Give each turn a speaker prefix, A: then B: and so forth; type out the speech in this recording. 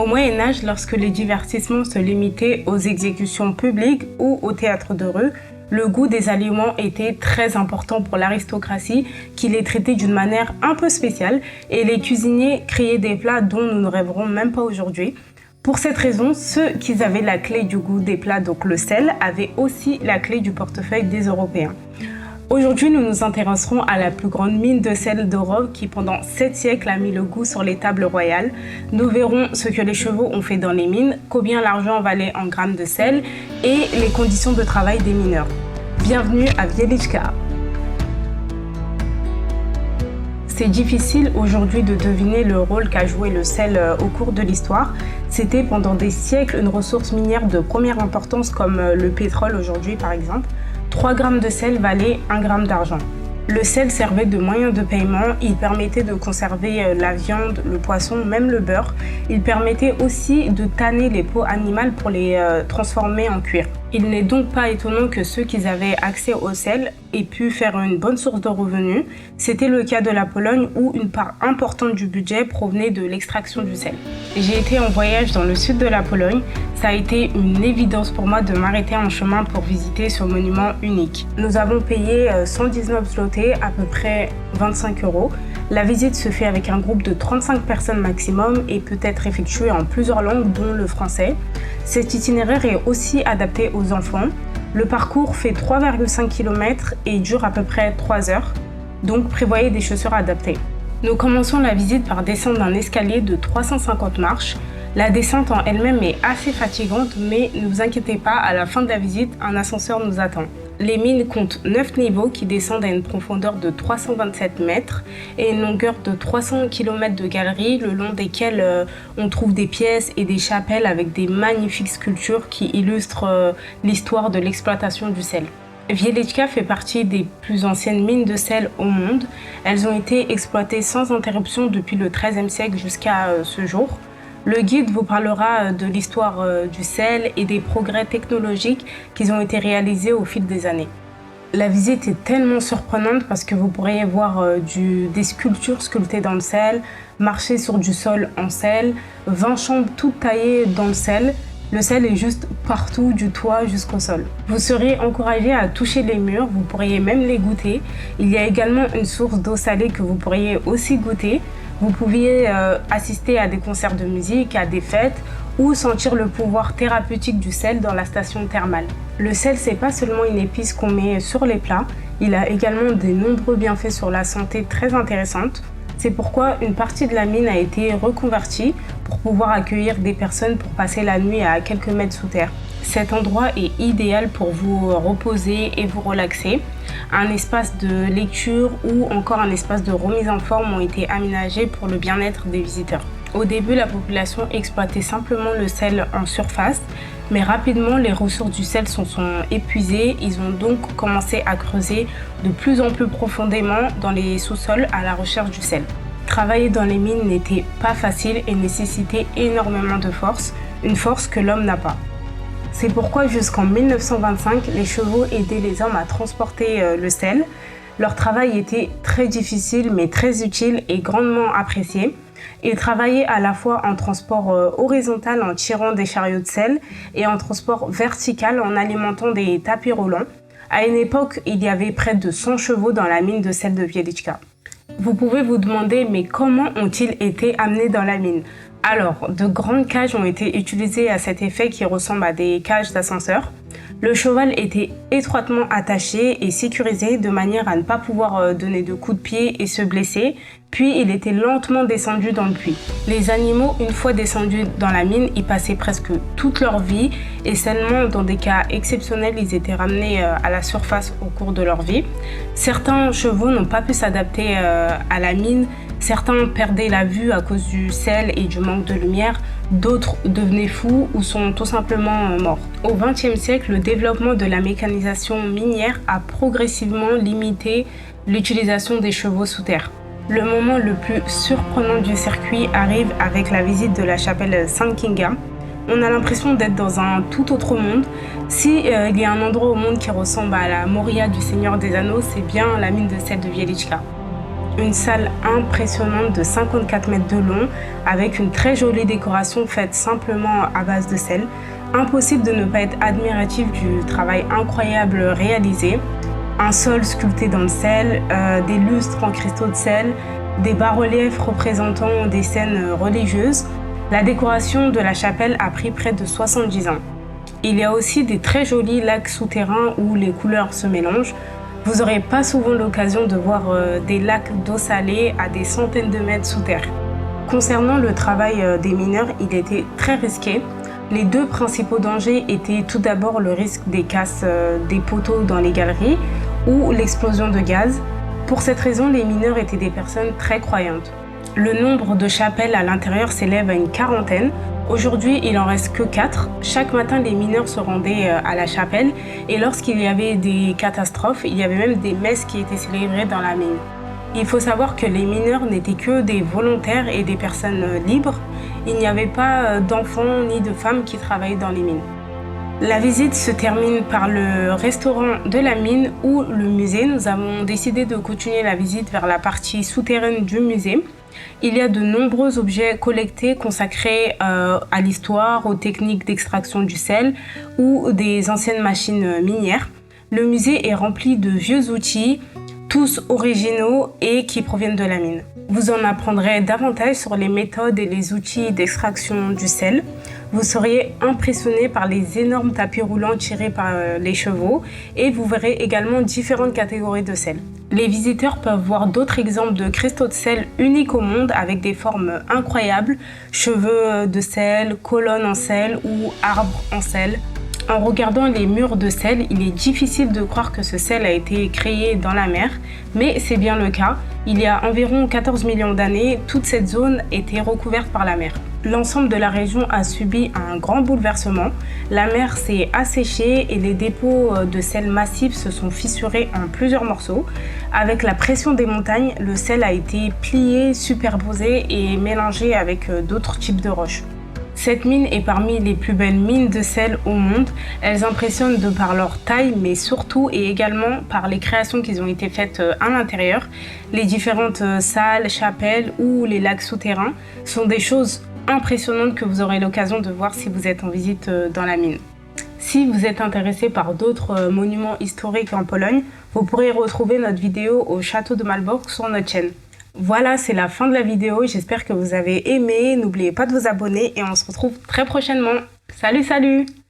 A: Au Moyen-Âge, lorsque les divertissements se limitaient aux exécutions publiques ou au théâtre de rue, le goût des aliments était très important pour l'aristocratie qui les traitait d'une manière un peu spéciale et les cuisiniers créaient des plats dont nous ne rêverons même pas aujourd'hui. Pour cette raison, ceux qui avaient la clé du goût des plats, donc le sel, avaient aussi la clé du portefeuille des Européens. Aujourd'hui, nous nous intéresserons à la plus grande mine de sel d'Europe qui, pendant 7 siècles, a mis le goût sur les tables royales. Nous verrons ce que les chevaux ont fait dans les mines, combien l'argent valait en grammes de sel et les conditions de travail des mineurs. Bienvenue à Wieliczka. C'est difficile aujourd'hui de deviner le rôle qu'a joué le sel au cours de l'histoire. C'était pendant des siècles une ressource minière de première importance comme le pétrole aujourd'hui par exemple. 3 grammes de sel valaient 1 gramme d'argent. Le sel servait de moyen de paiement, il permettait de conserver la viande, le poisson, même le beurre. Il permettait aussi de tanner les peaux animales pour les transformer en cuir. Il n'est donc pas étonnant que ceux qui avaient accès au sel aient pu faire une bonne source de revenus. C'était le cas de la Pologne où une part importante du budget provenait de l'extraction du sel. J'ai été en voyage dans le sud de la Pologne. Ça a été une évidence pour moi de m'arrêter en chemin pour visiter ce monument unique. Nous avons payé 119 zloty, à peu près 25 €. La visite se fait avec un groupe de 35 personnes maximum et peut être effectuée en plusieurs langues, dont le français. Cet itinéraire est aussi adapté aux enfants. Le parcours fait 3,5 km et dure à peu près 3 heures, donc prévoyez des chaussures adaptées. Nous commençons la visite par descendre d'un escalier de 350 marches. La descente en elle-même est assez fatigante, mais ne vous inquiétez pas, à la fin de la visite, un ascenseur nous attend. Les mines comptent 9 niveaux qui descendent à une profondeur de 327 mètres et une longueur de 300 km de galeries, le long desquelles on trouve des pièces et des chapelles avec des magnifiques sculptures qui illustrent l'histoire de l'exploitation du sel. Wieliczka fait partie des plus anciennes mines de sel au monde. Elles ont été exploitées sans interruption depuis le XIIIe siècle jusqu'à ce jour. Le guide vous parlera de l'histoire du sel et des progrès technologiques qui ont été réalisés au fil des années. La visite est tellement surprenante parce que vous pourriez voir des sculptures sculptées dans le sel, marcher sur du sol en sel, 20 chambres toutes taillées dans le sel. Le sel est juste partout, du toit jusqu'au sol. Vous serez encouragé à toucher les murs, vous pourriez même les goûter. Il y a également une source d'eau salée que vous pourriez aussi goûter. Vous pouviez assister à des concerts de musique, à des fêtes ou sentir le pouvoir thérapeutique du sel dans la station thermale. Le sel, c'est pas seulement une épice qu'on met sur les plats, il a également de nombreux bienfaits sur la santé très intéressantes. C'est pourquoi une partie de la mine a été reconvertie pour pouvoir accueillir des personnes pour passer la nuit à quelques mètres sous terre. Cet endroit est idéal pour vous reposer et vous relaxer. Un espace de lecture ou encore un espace de remise en forme ont été aménagés pour le bien-être des visiteurs. Au début, la population exploitait simplement le sel en surface, mais rapidement, les ressources du sel sont épuisées. Ils ont donc commencé à creuser de plus en plus profondément dans les sous-sols à la recherche du sel. Travailler dans les mines n'était pas facile et nécessitait énormément de force, une force que l'homme n'a pas. C'est pourquoi jusqu'en 1925, les chevaux aidaient les hommes à transporter le sel. Leur travail était très difficile mais très utile et grandement apprécié. Ils travaillaient à la fois en transport horizontal en tirant des chariots de sel et en transport vertical en alimentant des tapis roulants. À une époque, il y avait près de 100 chevaux dans la mine de sel de Wieliczka. Vous pouvez vous demander, mais comment ont-ils été amenés dans la mine ? Alors, de grandes cages ont été utilisées à cet effet qui ressemble à des cages d'ascenseur. Le cheval était étroitement attaché et sécurisé de manière à ne pas pouvoir donner de coups de pied et se blesser, puis il était lentement descendu dans le puits. Les animaux, une fois descendus dans la mine, y passaient presque toute leur vie et seulement dans des cas exceptionnels, ils étaient ramenés à la surface au cours de leur vie. Certains chevaux n'ont pas pu s'adapter à la mine. Certains perdaient la vue à cause du sel et du manque de lumière, d'autres devenaient fous ou sont tout simplement morts. Au XXe siècle, le développement de la mécanisation minière a progressivement limité l'utilisation des chevaux sous terre. Le moment le plus surprenant du circuit arrive avec la visite de la chapelle Saint-Kinga. On a l'impression d'être dans un tout autre monde. Si il y a un endroit au monde qui ressemble à la Moria du Seigneur des Anneaux, c'est bien la mine de sel de Wieliczka. Une salle impressionnante de 54 mètres de long avec une très jolie décoration faite simplement à base de sel. Impossible de ne pas être admiratif du travail incroyable réalisé. Un sol sculpté dans le sel, des lustres en cristaux de sel, des bas-reliefs représentant des scènes religieuses. La décoration de la chapelle a pris près de 70 ans. Il y a aussi des très jolis lacs souterrains où les couleurs se mélangent. Vous n'aurez pas souvent l'occasion de voir des lacs d'eau salée à des centaines de mètres sous terre. Concernant le travail des mineurs, il était très risqué. Les deux principaux dangers étaient tout d'abord le risque des casses des poteaux dans les galeries ou l'explosion de gaz. Pour cette raison, les mineurs étaient des personnes très croyantes. Le nombre de chapelles à l'intérieur s'élève à une quarantaine. Aujourd'hui, il en reste que 4. Chaque matin, les mineurs se rendaient à la chapelle et lorsqu'il y avait des catastrophes, il y avait même des messes qui étaient célébrées dans la mine. Il faut savoir que les mineurs n'étaient que des volontaires et des personnes libres. Il n'y avait pas d'enfants ni de femmes qui travaillaient dans les mines. La visite se termine par le restaurant de la mine ou le musée. Nous avons décidé de continuer la visite vers la partie souterraine du musée. Il y a de nombreux objets collectés consacrés à l'histoire, aux techniques d'extraction du sel ou des anciennes machines minières. Le musée est rempli de vieux outils, tous originaux et qui proviennent de la mine. Vous en apprendrez davantage sur les méthodes et les outils d'extraction du sel. Vous seriez impressionné par les énormes tapis roulants tirés par les chevaux et vous verrez également différentes catégories de sel. Les visiteurs peuvent voir d'autres exemples de cristaux de sel uniques au monde avec des formes incroyables, cheveux de sel, colonnes en sel ou arbres en sel. En regardant les murs de sel, il est difficile de croire que ce sel a été créé dans la mer, mais c'est bien le cas. Il y a environ 14 millions d'années, toute cette zone était recouverte par la mer. L'ensemble de la région a subi un grand bouleversement. La mer s'est asséchée et les dépôts de sel massifs se sont fissurés en plusieurs morceaux. Avec la pression des montagnes, le sel a été plié, superposé et mélangé avec d'autres types de roches. Cette mine est parmi les plus belles mines de sel au monde. Elles impressionnent de par leur taille, mais surtout et également par les créations qui ont été faites à l'intérieur. Les différentes salles, chapelles ou les lacs souterrains sont des choses impressionnantes que vous aurez l'occasion de voir si vous êtes en visite dans la mine. Si vous êtes intéressé par d'autres monuments historiques en Pologne, vous pourrez retrouver notre vidéo au château de Malbork sur notre chaîne. Voilà, c'est la fin de la vidéo. J'espère que vous avez aimé. N'oubliez pas de vous abonner et on se retrouve très prochainement. Salut, salut!